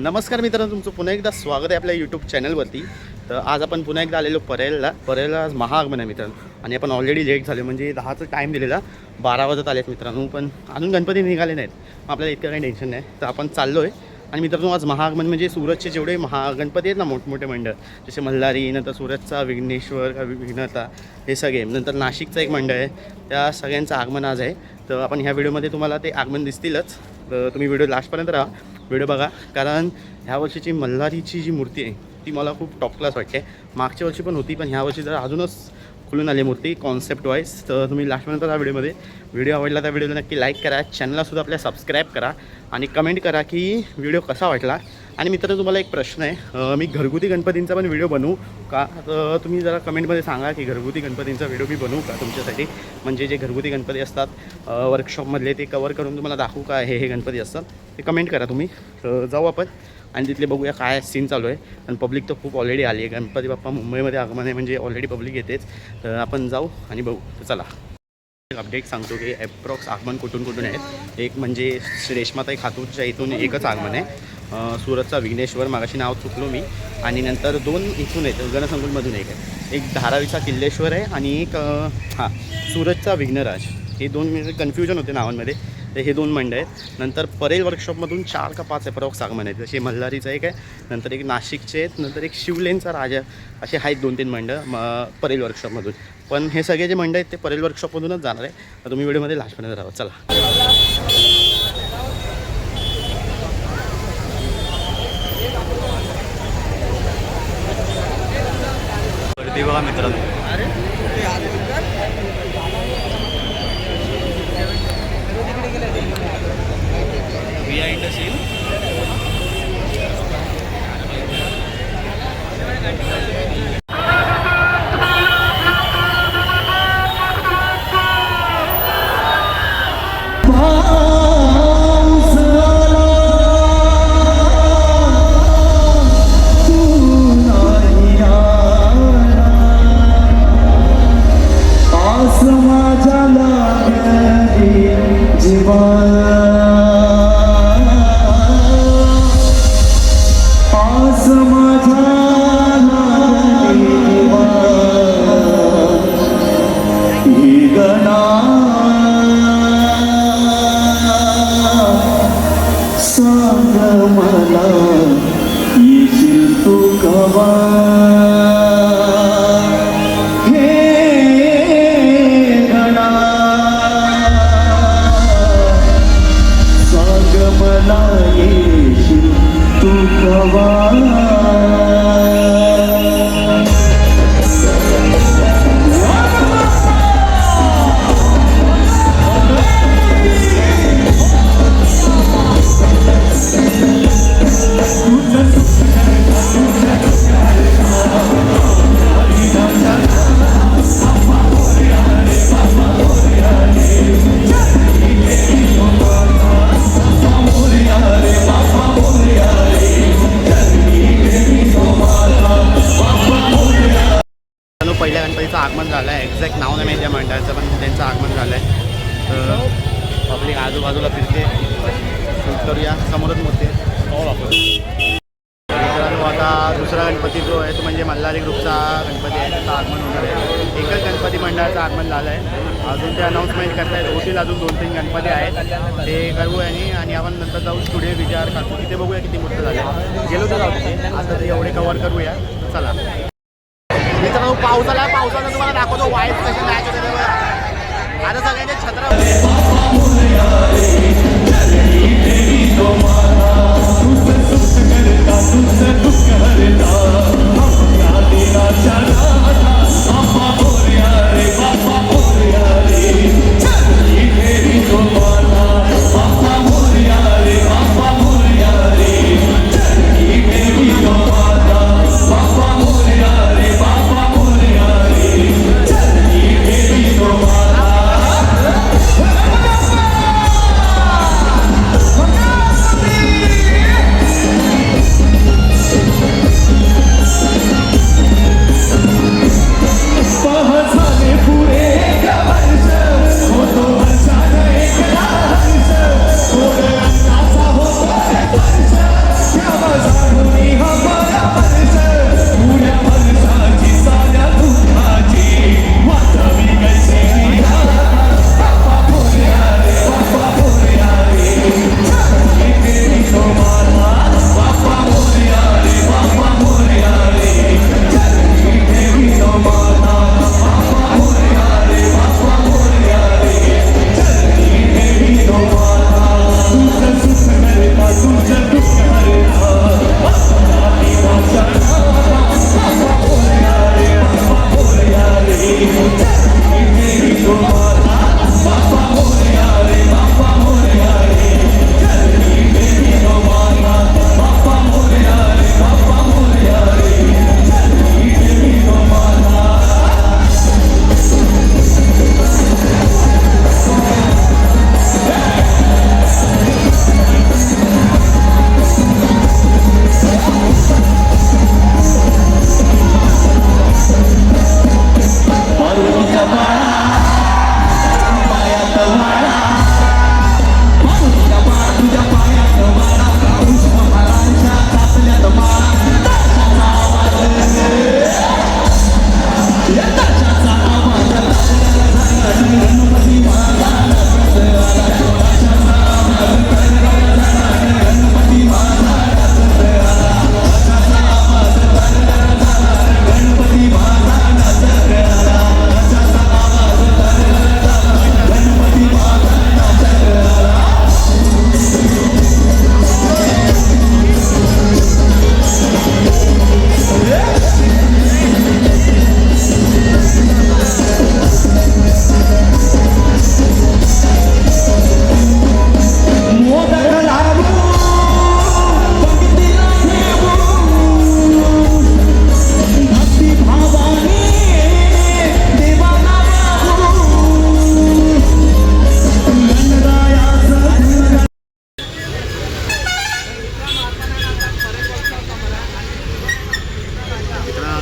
नमस्कार मित्रांनो, तुमचं पुन्हा एकदा स्वागत आहे आपल्या यूट्यूब चॅनलवरती. तर आज आपण पुन्हा एकदा आलेलो परेलला आज महाआगमन आहे मित्रांनो. आणि आपण ऑलरेडी लेट झालो, म्हणजे 10चा टाईम दिलेला, 12 वाजत आलेत मित्रांनो. पण अजून गणपती निघाले नाहीत, आपल्याला इतकं काही टेन्शन नाही. तर आपण चाललो आहे. आणि मित्रांनो, आज महाआगमन म्हणजे सुरतचे जेवढे महागणपती आहेत ना, मोठमोठे मंडळ, जसे मल्हारी, नंतर सुरतचा विघ्नेश्वर का विघ्नता, हे सगळे, नंतर नाशिकचं एक मंडळ आहे, त्या सगळ्यांचं आगमन आज आहे. तर आपण ह्या व्हिडिओमध्ये तुम्हाला ते आगमन दिसतीलच. तर तुम्ही व्हिडिओ लास्टपर्यंत राहा, व्हिडिओ बघा. कारण ह्या वर्षीची मल्हारीची जी मूर्ती आहे ती मला खूप टॉप क्लास वाटते. मागच्या वर्षी पण होती, पण ह्या वर्षी जर अजूनच खुलून आली मूर्ती कॉन्सेप्ट वाईज. तर तुम्ही लास्टपर्यंत या व्हिडिओमध्ये. व्हिडिओ आवडला तर व्हिडिओला नक्की लाईक करा, चॅनललासुद्धा आपल्या सबस्क्राईब करा आणि कमेंट करा की व्हिडिओ कसा वाटला. आणि मित्रांनो, तुम्हाला एक प्रश्न आहे, मी घरगुती गणपतींचा पण व्हिडिओ बनवू का? तर तुम्ही जरा कमेंटमध्ये सांगा की घरगुती गणपतींचा व्हिडिओ मी बनवू का तुमच्यासाठी. म्हणजे जे घरगुती गणपती असतात वर्कशॉपमधले, ते कवर करून तुम्हाला दाखवू का हे गणपती असतात, ते कमेंट करा तुम्ही. तर जाऊ आपण आणि तिथले बघूया काय सीन चालू आहे. आणि पब्लिक तर खूप ऑलरेडी आली आहे. गणपती बाप्पा मुंबईमध्ये आगमन आहे म्हणजे ऑलरेडी पब्लिक येतेच. तर आपण जाऊ आणि बघू. तर चला, एक अपडेट सांगतो की ॲप्रॉक्स आगमन कुठून आहेत. एक म्हणजे रेश्माताई खातूरच्या इथून एकच आगमन आहे, सुरतचा विघ्नेश्वर, मागाशी नाव चुकलो मी. आणि नंतर 2 इथून आहेत, गणसंकुलमधून एक आहे, एक धारावीचा किल्लेश्वर आहे आणि एक सुरतचा विघ्नराज. हे 2 म्हणजे कन्फ्युजन होते नावांमध्ये. तर हे 2 मंडळ आहेत. नंतर परेल वर्कशॉपमधून 4 का 5 ॲप्रॉक्स आगमन आहेत. जसे मल्हारीचं एक आहे, नंतर एक नाशिकचे आहेत, नंतर एक शिवलेनचा राजा, असे आहेत 2-3 मंडळ परेल वर्कशॉपमधून. पण हे सगळे जे मंडळ आहेत ते परेल वर्कशॉपमधूनच जाणार आहे. तर तुम्ही व्हिडिओमध्ये लास्टपर्यंत राहा. चला, गर्दी बघा मित्रांनो. पहिल्या गणपतीचं आगमन झालं आहे. एक्झॅक्ट नाव नाही माहिती आहे मंडळाचं, पण त्यांचं आगमन झालं आहे. तर पब्लिक आजूबाजूला फिरते. शूट करूया, समोरच मोठे मित्रांनो. आता दुसरा गणपती जो आहे तो म्हणजे मल्हारी ग्रुपचा गणपती आहे, त्याचं आगमन होणार आहे. एकच गणपती मंडळाचं आगमन झालं आहे. अजून ते अनाऊन्समेंट करतायत, होतील अजून 2-3 गणपती आहेत, ते करू. आणि आपण नंतर जाऊ स्टुडिओ विचार करतो, तिथे बघूया किती मोठं झालं. गेलो तर जाऊ तिथे, आता ते एवढे कवर करूया. चला मित्रांनो, पावसानं तुम्हाला दाखवतो वाईट कसे मॅच होते तेव्हा. आता सगळ्यांचे छत्र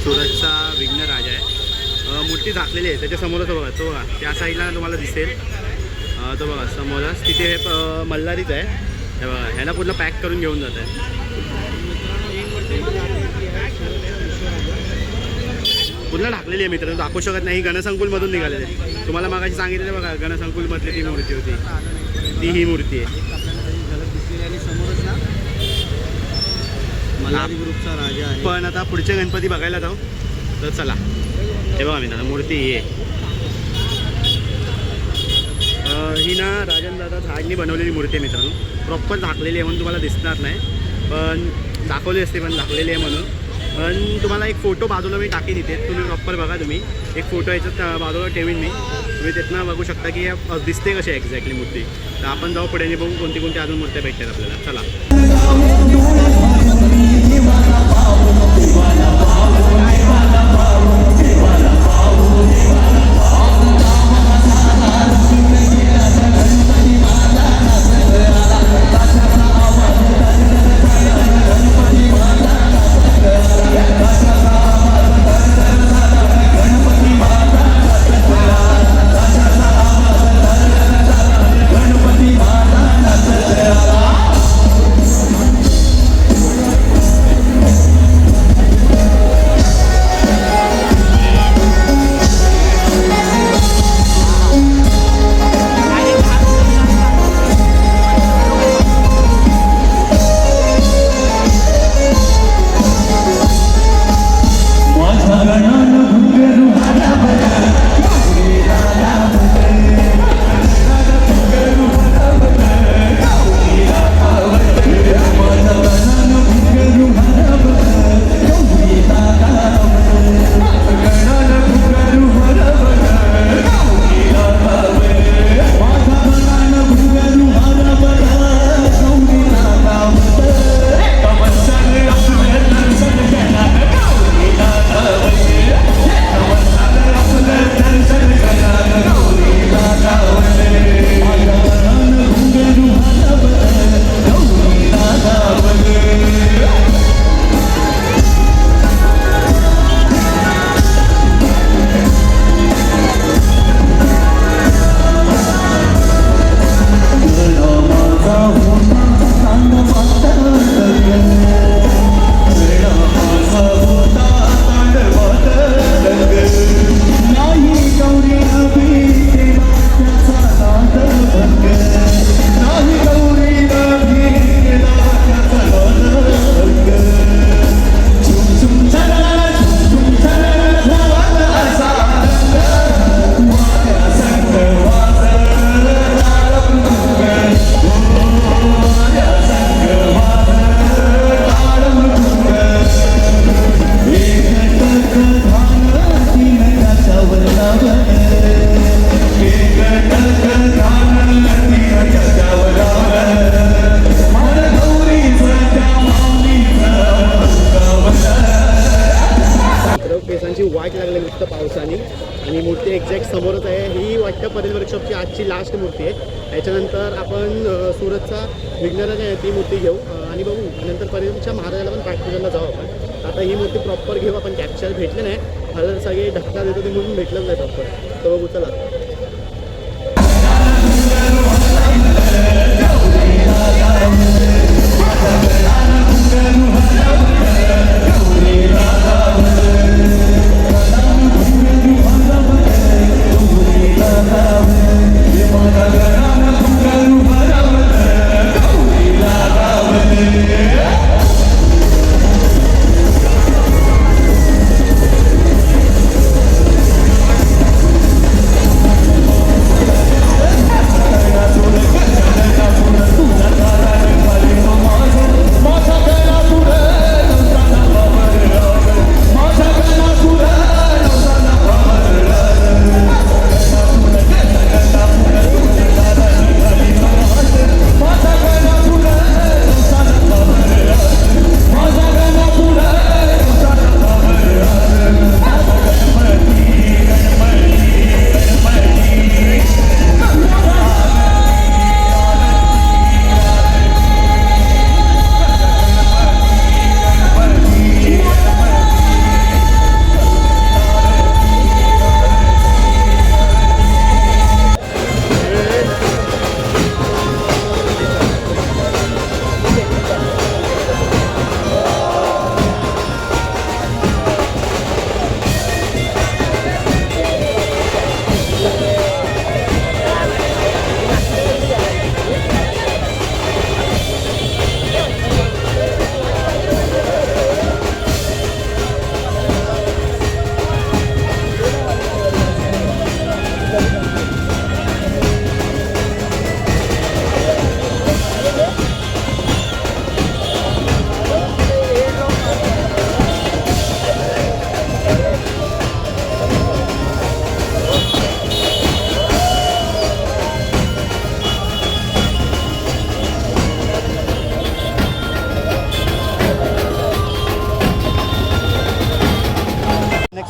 सुरतचा विघ्न राजा आहे. मूर्ती झाकलेली आहे त्याच्यासमोरच बघा तो बघा त्या साईडला तुम्हाला दिसेल. तो बघा समोरच तिथे हे मल्हारीच आहे. हे बघा ह्याला पूर्ण पॅक करून घेऊन जात आहे. पूर्ण ढाकलेली आहे मित्रांनो, दाखवू शकत नाही. गणसंकुलमधून निघालेली आहे. तुम्हाला मागाशी सांगितलं बघा गणसंकुलमधली ती मूर्ती होती, ती ही मूर्ती आहे. समोरच ना मल्हारी ग्रुपचा राजा आहे. पण आता पुढचे गणपती बघायला जाऊ तर चला. हे बघा मित्रांनो मूर्ती ही आहे. ही ना राजन दादा झाडनी बनवलेली मूर्ती आहे मित्रांनो. प्रॉपर झाकलेली आहे म्हणून तुम्हाला दिसणार नाही, पण दाखवली असते पण झाकलेली आहे म्हणून. पण तुम्हाला एक फोटो बाजूला मी टाकीन इथे, तुम्ही प्रॉपर बघा. तुम्ही एक फोटो याच्यात बाजूला ठेवीन मी, तुम्ही तिथनं बघू शकता की दिसते कशी एक्झॅक्टली मूर्ती. तर आपण जाऊ पुढे बघू कोणती कोणती अजून मूर्त्या भेटतात आपल्याला. चला. वाट लागली नुसतं पावसाने. आणि मूर्ती एक्झॅक्ट समोरच आहे. ही वाटतं परेल वर्कशॉपची आजची लास्ट मूर्ती आहे. त्याच्यानंतर आपण सुरतचा विघ्नराजा आहे ती मूर्ती घेऊ आणि बघू. नंतर परेलच्या महाराजाला पण प्रॅक्टिकलला जाऊ आपण. आता ही मूर्ती प्रॉपर घेऊ आपण. कॅप्चर भेटले नाही, मला सगळे ढकला देतो ते म्हणून भेटलंच नाही प्रॉपर. तर बघू चला.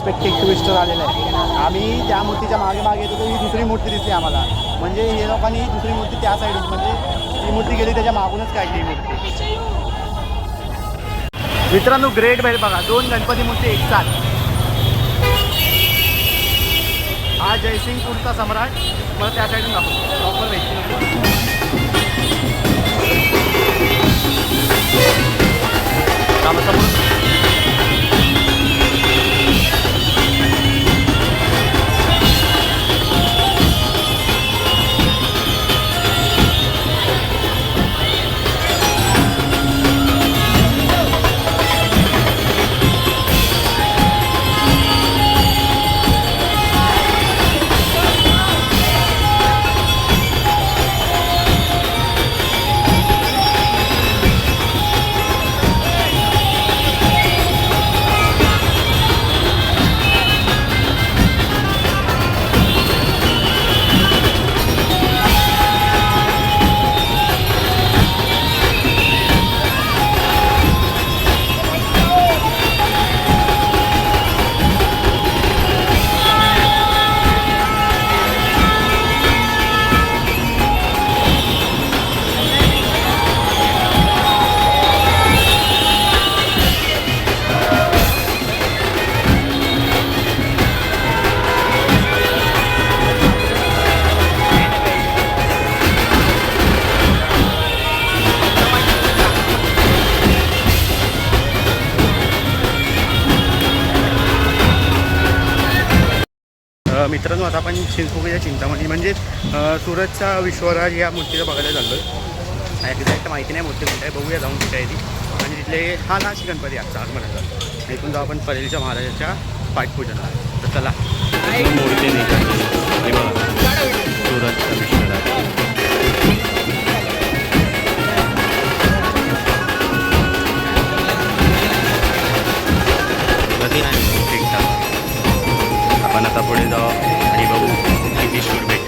अनएक्सपेक्टेड ट्विस्टर आलेलं आहे. आम्ही त्या मूर्तीच्या मागे मागे येतो तर ही दुसरी मूर्ती दिसली आम्हाला. म्हणजे हे लोकांनी ही दुसरी मूर्ती त्या साईड म्हणजे ती मूर्ती गेली त्याच्या मागूनच काढली ही मूर्ती. मित्रांनो ग्रेट बाहेर बघा 2 गणपती मूर्ती एक साथ. हा जयसिंगपूरचा सम्राट. मला त्या साईडून दाखवतो प्रॉपर भेटते. मित्रांनो आता आपण चिंचपोकळीच्या चिंतामणी म्हणजे सुरतच्या विश्वराज या मूर्तीला बघायला चाललो आहे. एक्झॅक्ट माहिती नाही मूर्ती कोणती आहे, बघूया जाऊन कुठे आहे ती. आणि तिथले हा नाशिक गणपती आजचा आगमनाचा. इथून जाऊ आपण परेलच्या महाराजाच्या पाठपूजनाला. तर चला मूर्ती नाही सुरतचा विश्वराज. आपण आता पुढे जाऊ आणि बघू किती शूर भेट.